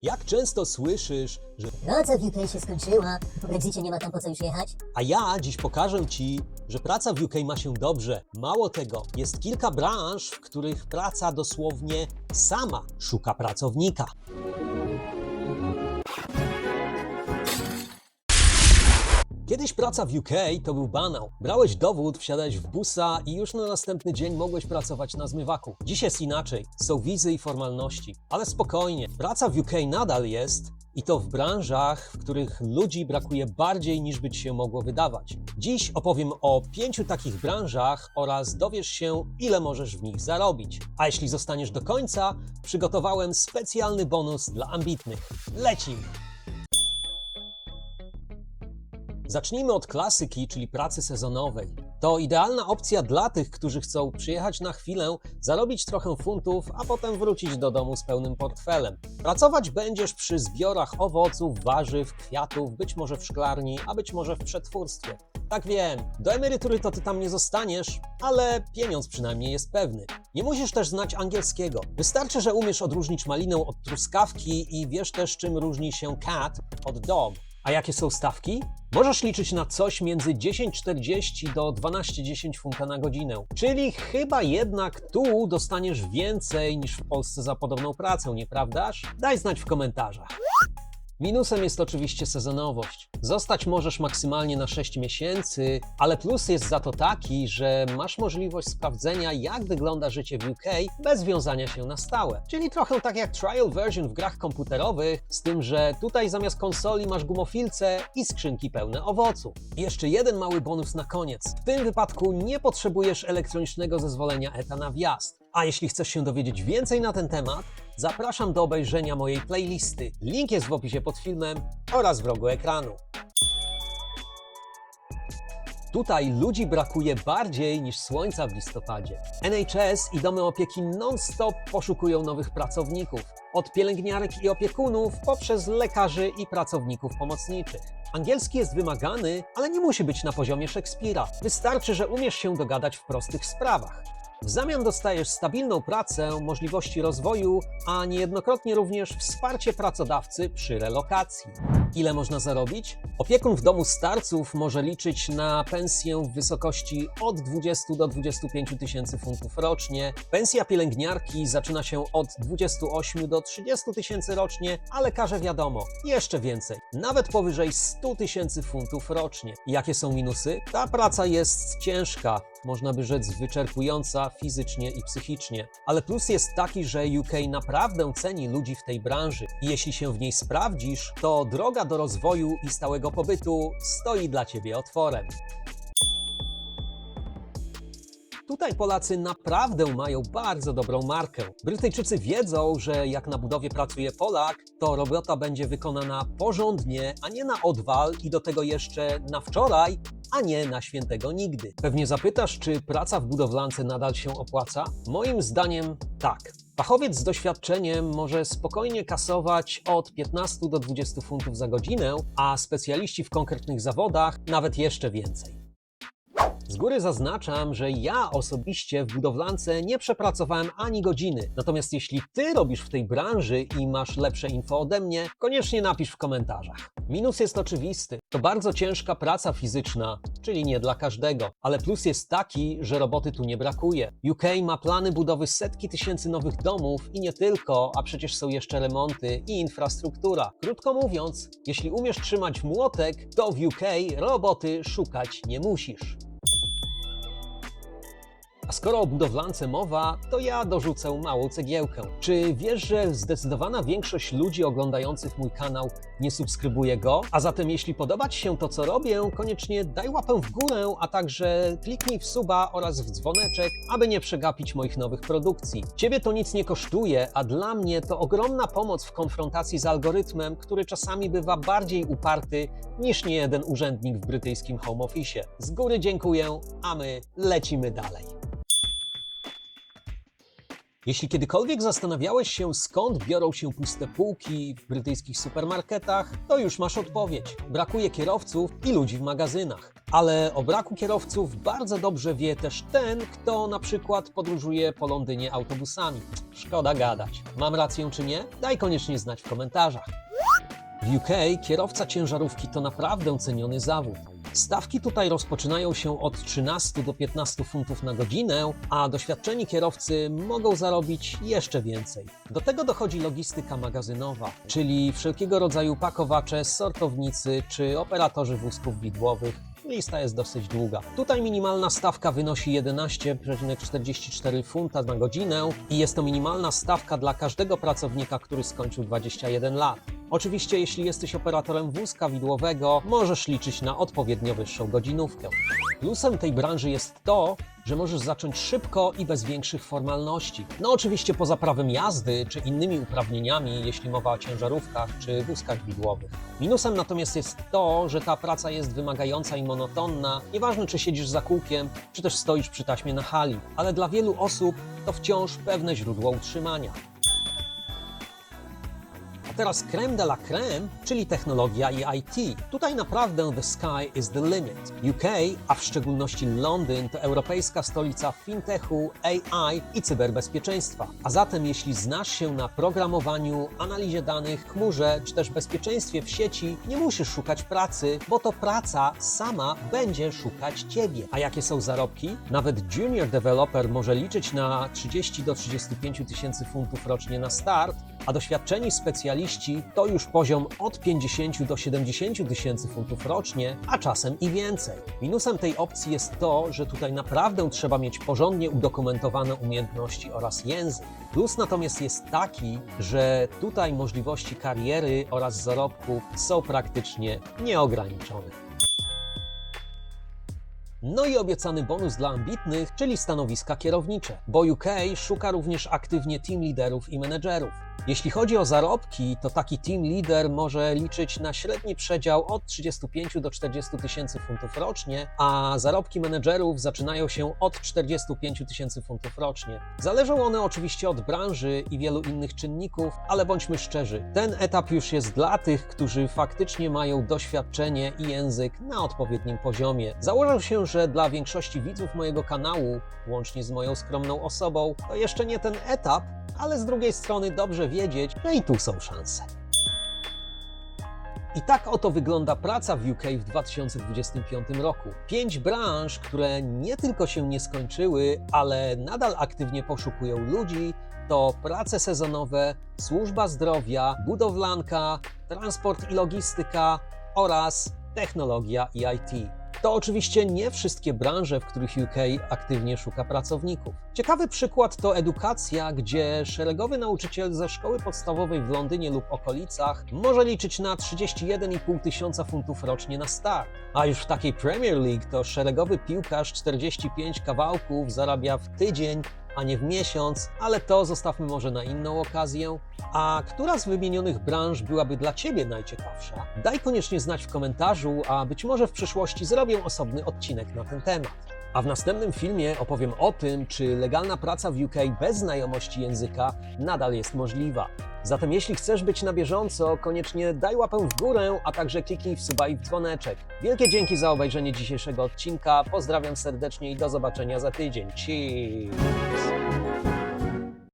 Jak często słyszysz, że Praca w UK się skończyła, po Brexicie nie ma tam po co już jechać? a ja dziś pokażę Ci, że praca w UK ma się dobrze. Mało tego, jest kilka branż, w których praca dosłownie sama szuka pracownika. Kiedyś praca w UK to był banał. Brałeś dowód, wsiadałeś w busa i już na następny dzień mogłeś pracować na zmywaku. Dziś jest inaczej. Są wizy i formalności. Ale spokojnie, praca w UK nadal jest i to w branżach, w których ludzi brakuje bardziej niż by Ci się mogło wydawać. Dziś opowiem o 5 takich branżach oraz dowiesz się, ile możesz w nich zarobić. A jeśli zostaniesz do końca, przygotowałem specjalny bonus dla ambitnych. Lecimy! Zacznijmy od klasyki, czyli pracy sezonowej. To idealna opcja dla tych, którzy chcą przyjechać na chwilę, zarobić trochę funtów, a potem wrócić do domu z pełnym portfelem. Pracować będziesz przy zbiorach owoców, warzyw, kwiatów, być może w szklarni, a być może w przetwórstwie. Tak wiem, do emerytury to ty tam nie zostaniesz, ale pieniądz przynajmniej jest pewny. Nie musisz też znać angielskiego. Wystarczy, że umiesz odróżnić malinę od truskawki i wiesz też, czym różni się cat od dog. A jakie są stawki? Możesz liczyć na coś między 10,40 do 12,10 funta na godzinę. Czyli chyba jednak tu dostaniesz więcej niż w Polsce za podobną pracę, nieprawdaż? Daj znać w komentarzach. Minusem jest oczywiście sezonowość. Zostać możesz maksymalnie na 6 miesięcy, ale plus jest za to taki, że masz możliwość sprawdzenia, jak wygląda życie w UK bez wiązania się na stałe. Czyli trochę tak jak trial version w grach komputerowych, z tym, że tutaj zamiast konsoli masz gumofilce i skrzynki pełne owoców. I jeszcze jeden mały bonus na koniec. W tym wypadku nie potrzebujesz elektronicznego zezwolenia ETA na wjazd. A jeśli chcesz się dowiedzieć więcej na ten temat, zapraszam do obejrzenia mojej playlisty. Link jest w opisie pod filmem oraz w rogu ekranu. Tutaj ludzi brakuje bardziej niż słońca w listopadzie. NHS i domy opieki non-stop poszukują nowych pracowników. Od pielęgniarek i opiekunów poprzez lekarzy i pracowników pomocniczych. Angielski jest wymagany, ale nie musi być na poziomie Szekspira. Wystarczy, że umiesz się dogadać w prostych sprawach. W zamian dostajesz stabilną pracę, możliwości rozwoju, a niejednokrotnie również wsparcie pracodawcy przy relokacji. Ile można zarobić? Opiekun w domu starców może liczyć na pensję w wysokości od 20 do 25 tysięcy funtów rocznie. Pensja pielęgniarki zaczyna się od 28 do 30 tysięcy rocznie, a lekarze wiadomo, jeszcze więcej, nawet powyżej 100 tysięcy funtów rocznie. Jakie są minusy? Ta praca jest ciężka. Można by rzec wyczerpująca fizycznie i psychicznie. Ale plus jest taki, że UK naprawdę ceni ludzi w tej branży i jeśli się w niej sprawdzisz, to droga do rozwoju i stałego pobytu stoi dla Ciebie otworem. Tutaj Polacy naprawdę mają bardzo dobrą markę. Brytyjczycy wiedzą, że jak na budowie pracuje Polak, to robota będzie wykonana porządnie, a nie na odwal i do tego jeszcze na wczoraj, a nie na świętego nigdy. Pewnie zapytasz, czy praca w budowlance nadal się opłaca? Moim zdaniem tak. Fachowiec z doświadczeniem może spokojnie kasować od 15 do 20 funtów za godzinę, a specjaliści w konkretnych zawodach nawet jeszcze więcej. Z góry zaznaczam, że ja osobiście w budowlance nie przepracowałem ani godziny. Natomiast jeśli Ty robisz w tej branży i masz lepsze info ode mnie, koniecznie napisz w komentarzach. Minus jest oczywisty. To bardzo ciężka praca fizyczna, czyli nie dla każdego. Ale plus jest taki, że roboty tu nie brakuje. UK ma plany budowy setki tysięcy nowych domów i nie tylko, a przecież są jeszcze remonty i infrastruktura. Krótko mówiąc, jeśli umiesz trzymać młotek, to w UK roboty szukać nie musisz. A skoro o budowlance mowa, to ja dorzucę małą cegiełkę. Czy wiesz, że zdecydowana większość ludzi oglądających mój kanał nie subskrybuje go? A zatem jeśli podoba Ci się to, co robię, koniecznie daj łapę w górę, a także kliknij w suba oraz w dzwoneczek, aby nie przegapić moich nowych produkcji. Ciebie to nic nie kosztuje, a dla mnie to ogromna pomoc w konfrontacji z algorytmem, który czasami bywa bardziej uparty niż niejeden urzędnik w brytyjskim home office. Z góry dziękuję, a my lecimy dalej. Jeśli kiedykolwiek zastanawiałeś się, skąd biorą się puste półki w brytyjskich supermarketach, to już masz odpowiedź. Brakuje kierowców i ludzi w magazynach. Ale o braku kierowców bardzo dobrze wie też ten, kto na przykład podróżuje po Londynie autobusami. Szkoda gadać. Mam rację czy nie? Daj koniecznie znać w komentarzach. W UK kierowca ciężarówki to naprawdę ceniony zawód. Stawki tutaj rozpoczynają się od 13 do 15 funtów na godzinę, a doświadczeni kierowcy mogą zarobić jeszcze więcej. Do tego dochodzi logistyka magazynowa, czyli wszelkiego rodzaju pakowacze, sortownicy czy operatorzy wózków widłowych. Lista jest dosyć długa. Tutaj minimalna stawka wynosi 11,44 funta na godzinę i jest to minimalna stawka dla każdego pracownika, który skończył 21 lat. Oczywiście, jeśli jesteś operatorem wózka widłowego, możesz liczyć na odpowiednio wyższą godzinówkę. Plusem tej branży jest to, że możesz zacząć szybko i bez większych formalności. No oczywiście poza prawem jazdy czy innymi uprawnieniami, jeśli mowa o ciężarówkach czy wózkach widłowych. Minusem natomiast jest to, że ta praca jest wymagająca i monotonna, nieważne czy siedzisz za kółkiem, czy też stoisz przy taśmie na hali, ale dla wielu osób to wciąż pewne źródło utrzymania. Teraz crème de la crème, czyli technologia i IT. Tutaj naprawdę the sky is the limit. UK, a w szczególności Londyn, to europejska stolica fintechu, AI i cyberbezpieczeństwa. A zatem jeśli znasz się na programowaniu, analizie danych, chmurze czy też bezpieczeństwie w sieci, nie musisz szukać pracy, bo to praca sama będzie szukać Ciebie. A jakie są zarobki? Nawet junior developer może liczyć na 30 do 35 tysięcy funtów rocznie na start, a doświadczeni specjaliści to już poziom od 50 do 70 tysięcy funtów rocznie, a czasem i więcej. Minusem tej opcji jest to, że tutaj naprawdę trzeba mieć porządnie udokumentowane umiejętności oraz język. Plus natomiast jest taki, że tutaj możliwości kariery oraz zarobków są praktycznie nieograniczone. No i obiecany bonus dla ambitnych, czyli stanowiska kierownicze, bo UK szuka również aktywnie team liderów i menedżerów. Jeśli chodzi o zarobki, to taki team leader może liczyć na średni przedział od 35 do 40 tysięcy funtów rocznie, a zarobki menedżerów zaczynają się od 45 tysięcy funtów rocznie. Zależą one oczywiście od branży i wielu innych czynników, ale bądźmy szczerzy, ten etap już jest dla tych, którzy faktycznie mają doświadczenie i język na odpowiednim poziomie. Założę się, że dla większości widzów mojego kanału, łącznie z moją skromną osobą, to jeszcze nie ten etap, ale z drugiej strony dobrze wiedzieć, że i tu są szanse. I tak oto wygląda praca w UK w 2025 roku. 5 branż, które nie tylko się nie skończyły, ale nadal aktywnie poszukują ludzi, to prace sezonowe, służba zdrowia, budowlanka, transport i logistyka oraz technologia i IT. To oczywiście nie wszystkie branże, w których UK aktywnie szuka pracowników. Ciekawy przykład to edukacja, gdzie szeregowy nauczyciel ze szkoły podstawowej w Londynie lub okolicach może liczyć na 31,5 tysiąca funtów rocznie na start. A już w takiej Premier League to szeregowy piłkarz 45 kawałków zarabia w tydzień, a nie w miesiąc, ale to zostawmy może na inną okazję. A która z wymienionych branż byłaby dla Ciebie najciekawsza? Daj koniecznie znać w komentarzu, a być może w przyszłości zrobię osobny odcinek na ten temat. A w następnym filmie opowiem o tym, czy legalna praca w UK bez znajomości języka nadal jest możliwa. Zatem jeśli chcesz być na bieżąco, koniecznie daj łapę w górę, a także kliknij w suba i w dzwoneczek. Wielkie dzięki za obejrzenie dzisiejszego odcinka, pozdrawiam serdecznie i do zobaczenia za tydzień. Cheers!